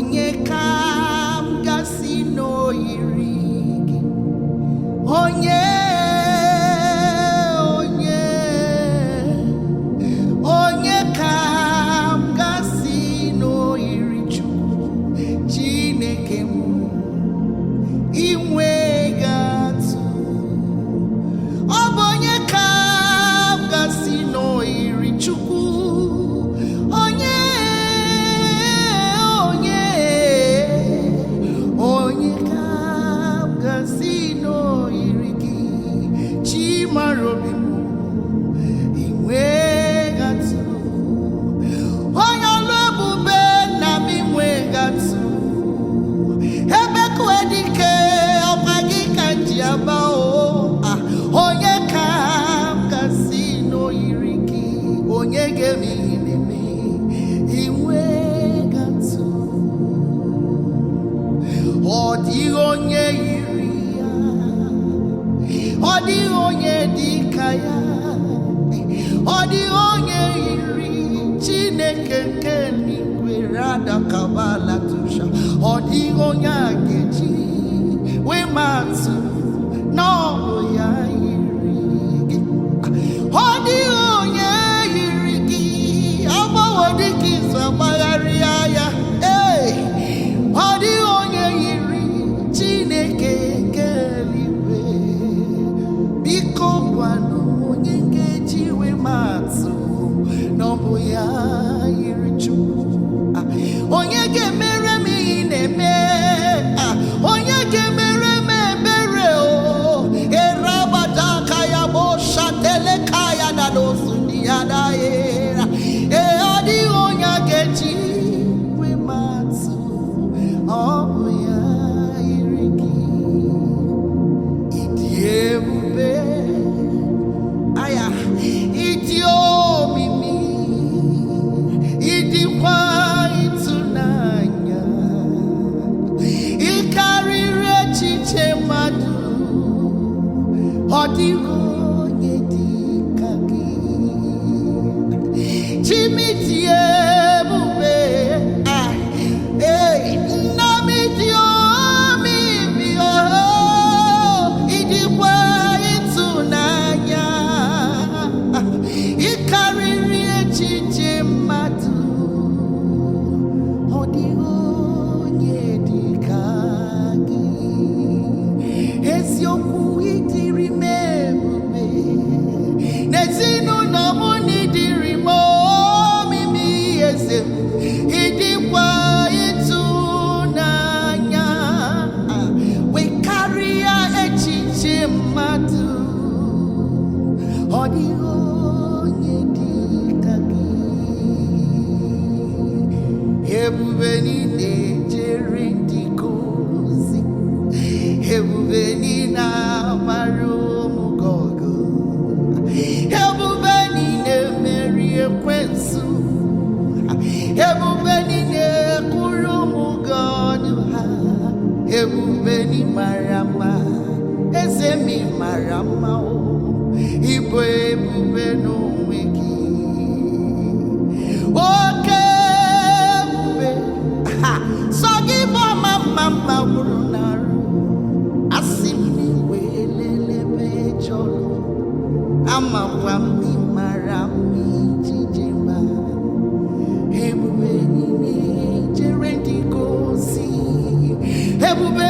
onye kam gasị n'oyiri gị, onye kam gasị n'oyiri Chukwu Chineke m, inwe gatụ. Ọ bụ onye kam gasị n'oyiri Chukwu, onye kam gasị n'oyiri gị, Chimarobi m, inwe gatụ. Onye ọlụ ebube na m inwe gatụ. Ebe kwedike ọkwa gị ka nji aba o. Onye kam gasị n'oyiri gị, onye ga-eme ihe na-eme, inwe gatụ. Ọ dịghị onye yiri ya, ọ dịghị onye dị ka ya, ọ dịghị onye yiri Chineke nke n'igwe radakabala tusha. Ọ dịghị onye a ga-eji wee matụ na ọ bụ ya yiri gị. Ọ dịghị onye yiri gị, agbanwe dịka izu agbagharịa ya. Ọ dịghị onye yiri Chineke nke eluigwe. Biko gwanụ onye ga-eji wee matụ na ọ bụ ya yiri Chukwu. Onye ga-emere m ihe na-eme, onye ga-emere m ebere o. Erabada kaya bo shatele kaya na dosu di adaera. Ọ dịghị onye a ga-eji wee matụ, ọ bụ ya yiri gị. Ịdị ebube, aya, ịdị omimi, ịdịkwa ịtụnanya, ị karịrị echiche mmadụ. Ọ dịghị onye dị ka gị. Chimiti ebube, nna m dị omimi, ịdịkwa ịtụnanya, ị karịrị echiche mmadụ. Ọ dịghị onye dị ka gị. Eziokwu ịdịrị m ebube, n'ezinụlọ m n'ịdịrị m omimi. Eze m, ịdịkwa ịtụnanya, wee karịa echiche mmadụ. Ọ dịghị onye dị ka gị. Ebube niile jere ndị ozi, ebube niile amara ụmụ gị ọgụ, ebube niile meri ekwensu, ebube niile kwụrụ ụmụ gị ọnụ ha. Ebube ni mara mma, eze mi mara mma o. Ịbụ ebube n'onwe gị, oke ebube. Sọ gị bụ ọma mma mma gwụrụ n'arụ. Asị m n'iwe lelebe chọrọ, amakwa m na ị mara mma ijiji ma. Ebube niile jere ndị ozi, ebube